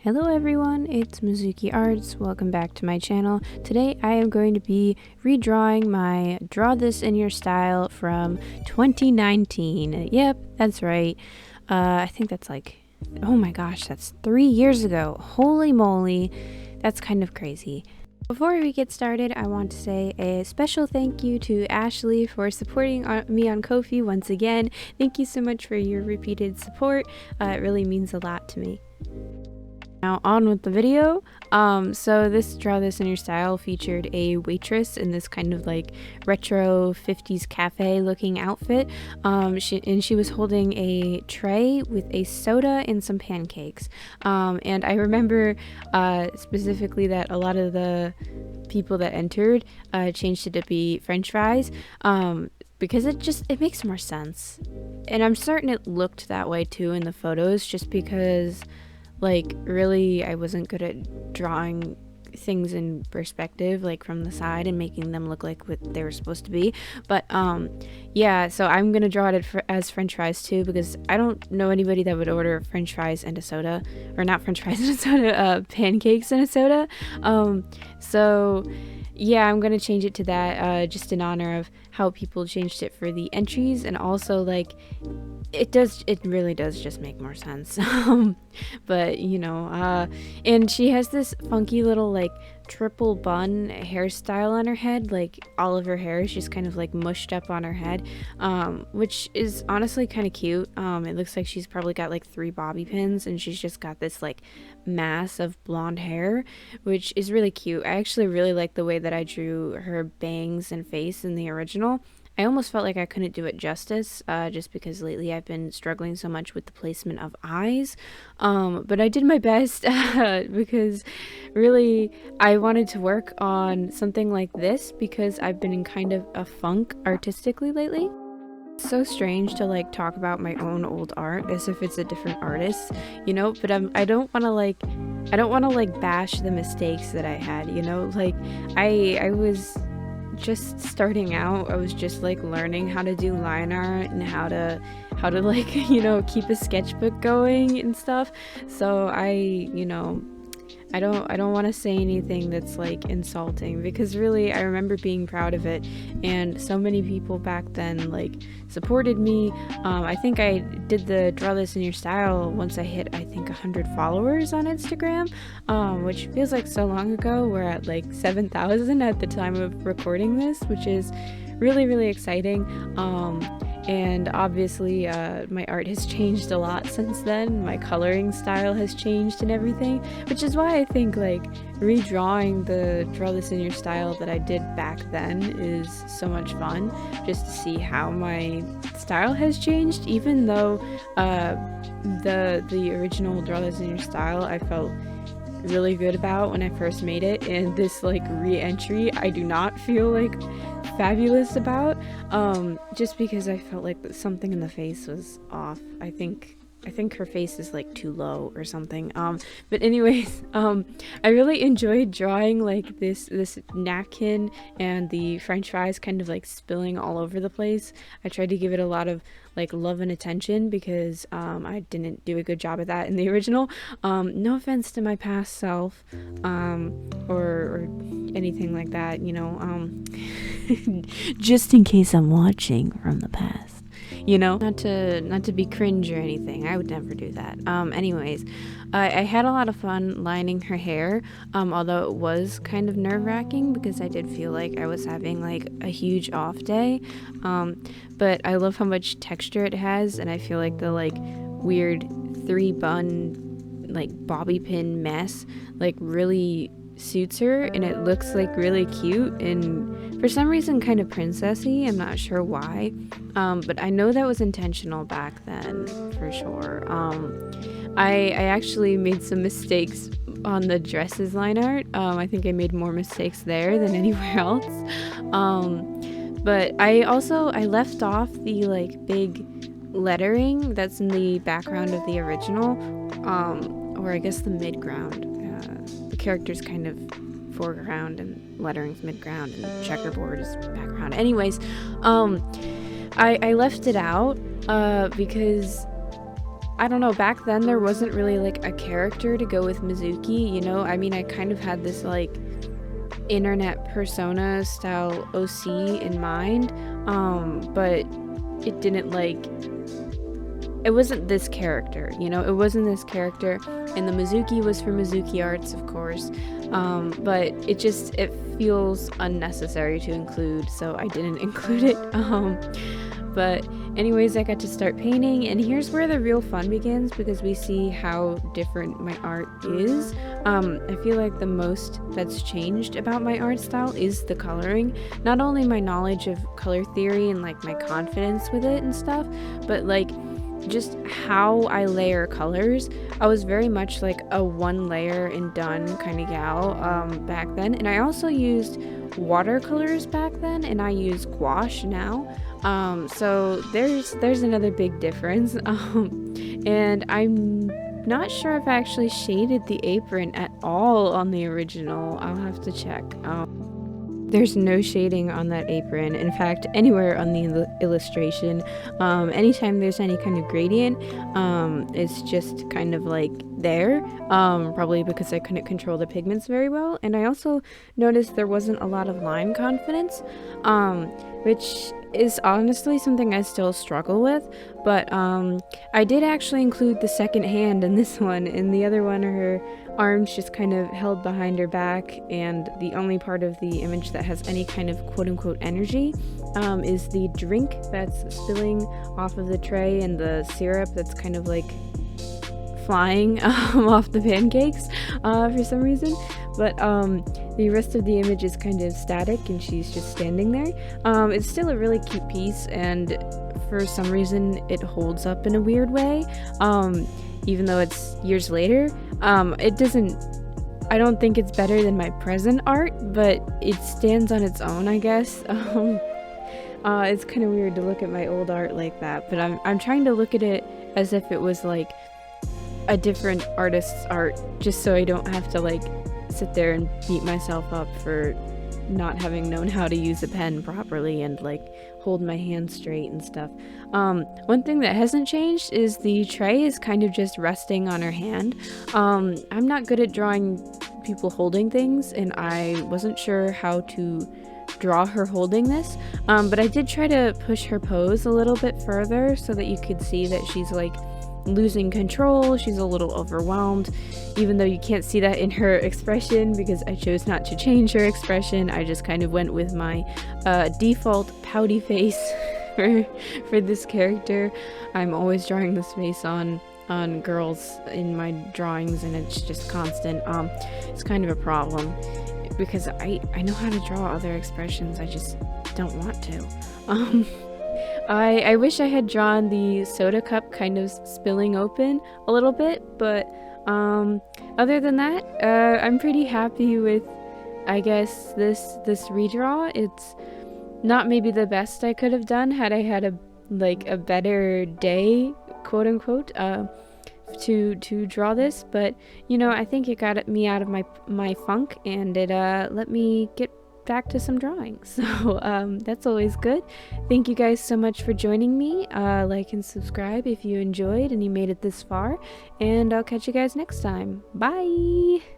Hello everyone, it's MizukiArts. Welcome back to my channel. Today I am going to be redrawing my Draw This in Your Style from 2019. Yep, that's right. I think that's like, oh my gosh, that's 3 years ago. Holy moly, that's kind of crazy. Before we get started, I want to say a special thank you to Ashley for supporting me on Ko-fi once again. Thank you so much for your repeated support. It really means a lot to me. Now on with the video. So this Draw This in Your Style featured a waitress in this kind of like retro 50s cafe looking outfit. She was holding a tray with a soda and some pancakes. And I remember specifically that a lot of the people that entered changed it to be French fries. Because it makes more sense. And I'm certain it looked that way too in the photos, just because like really I wasn't good at drawing things in perspective, like from the side, and making them look like what they were supposed to be. But yeah, so I'm gonna draw it as French fries too, because I don't know anybody that would order French fries and a soda, or not French fries and a soda, pancakes and a soda. So yeah, I'm gonna change it to that, just in honor of how people changed it for the entries, and also like it really does just make more sense. But you know, and she has this funky little like triple bun hairstyle on her head, like all of her hair is just kind of like mushed up on her head, which is honestly kind of cute. It looks like she's probably got like 3 bobby pins, and she's just got this like mass of blonde hair, which is really cute. I actually really like the way that I drew her bangs and face in the original. I almost felt like I couldn't do it justice, just because lately I've been struggling so much with the placement of eyes. But I did my best because really I wanted to work on something like this, because I've been in kind of a funk artistically lately. It's so strange to like talk about my own old art as if it's a different artist, you know, but I don't want to like bash the mistakes that I had, you know, like I was just starting out. I was just like learning how to do line art and how to like, you know, keep a sketchbook going and stuff. So I don't want to say anything that's like insulting, because really I remember being proud of it, and so many people back then like supported me. I think I did the Draw This in Your Style once I hit, I think, 100 followers on Instagram, which feels like so long ago. We're at like 7,000 at the time of recording this, which is really, really exciting. And obviously my art has changed a lot since then. My coloring style has changed and everything, which is why I think like redrawing the Draw This in Your Style that I did back then is so much fun, just to see how my style has changed. Even though the original Draw This in Your Style I felt really good about when I first made it, and this like re-entry I do not feel like fabulous about, just because I felt like something in the face was off. I think her face is like too low or something. But anyways, I really enjoyed drawing like this napkin and the French fries kind of like spilling all over the place. I tried to give it a lot of like love and attention, because I didn't do a good job at that in the original. No offense to my past self, or anything like that, you know, just in case I'm watching from the past, you know, not to be cringe or anything. I would never do that. Anyways, I had a lot of fun lining her hair, although it was kind of nerve-wracking, because I did feel like I was having like a huge off day. But I love how much texture it has, and I feel like the like weird 3 bun like bobby pin mess like really suits her, and it looks like really cute, and for some reason kind of princessy. I'm not sure why, but I know that was intentional back then for sure. I actually made some mistakes on the dresses line art. I think I made more mistakes there than anywhere else. But I left off the like big lettering that's in the background of the original, or I guess the midground. The character's kind of foreground and lettering's midground and checkerboard is background. Anyways, I left it out because I don't know, back then there wasn't really like a character to go with Mizuki, you know? I mean, I kind of had this like internet persona style OC in mind, but it didn't like, it wasn't this character, you know? It wasn't this character, and the Mizuki was for MizukiArts, of course, but it feels unnecessary to include, so I didn't include it. But anyways, I got to start painting, and here's where the real fun begins, because we see how different my art is. I feel like the most that's changed about my art style is the coloring. Not only my knowledge of color theory and like my confidence with it and stuff, but like just how I layer colors. I was very much like a one layer and done kind of gal back then, and I also used watercolors back then, and I use gouache now. So there's another big difference. And I'm not sure if I actually shaded the apron at all on the original. I'll have to check. There's no shading on that apron. In fact, anywhere on the illustration, anytime there's any kind of gradient, it's just kind of like there, probably because I couldn't control the pigments very well. And I also noticed there wasn't a lot of line confidence, which is honestly something I still struggle with, but I did actually include the second hand in this one, and the other one, her arms just kind of held behind her back, and the only part of the image that has any kind of quote-unquote energy is the drink that's spilling off of the tray and the syrup that's kind of like flying off the pancakes for some reason. But the rest of the image is kind of static, and she's just standing there. It's still a really cute piece, and for some reason it holds up in a weird way, even though it's years later. I don't think it's better than my present art, but it stands on its own, I guess. It's kind of weird to look at my old art like that, but I'm trying to look at it as if it was like a different artist's art, just so I don't have to like sit there and beat myself up for not having known how to use a pen properly and like hold my hand straight and stuff. One thing that hasn't changed is the tray is kind of just resting on her hand. I'm not good at drawing people holding things, and I wasn't sure how to draw her holding this, but I did try to push her pose a little bit further so that you could see that she's like losing control. She's a little overwhelmed, even though you can't see that in her expression because I chose not to change her expression. I just kind of went with my default pouty face for this character. I'm always drawing this face on girls in my drawings, and it's just constant. It's kind of a problem because I know how to draw other expressions, I just don't want to. I wish I had drawn the soda cup kind of spilling open a little bit, but other than that, I'm pretty happy with, I guess, this redraw. It's not maybe the best I could have done had I had a better day, quote unquote, to draw this, but you know, I think it got me out of my funk, and it let me get back to some drawing, so that's always good. Thank you guys so much for joining me. Like and subscribe if you enjoyed and you made it this far, and I'll catch you guys next time. Bye.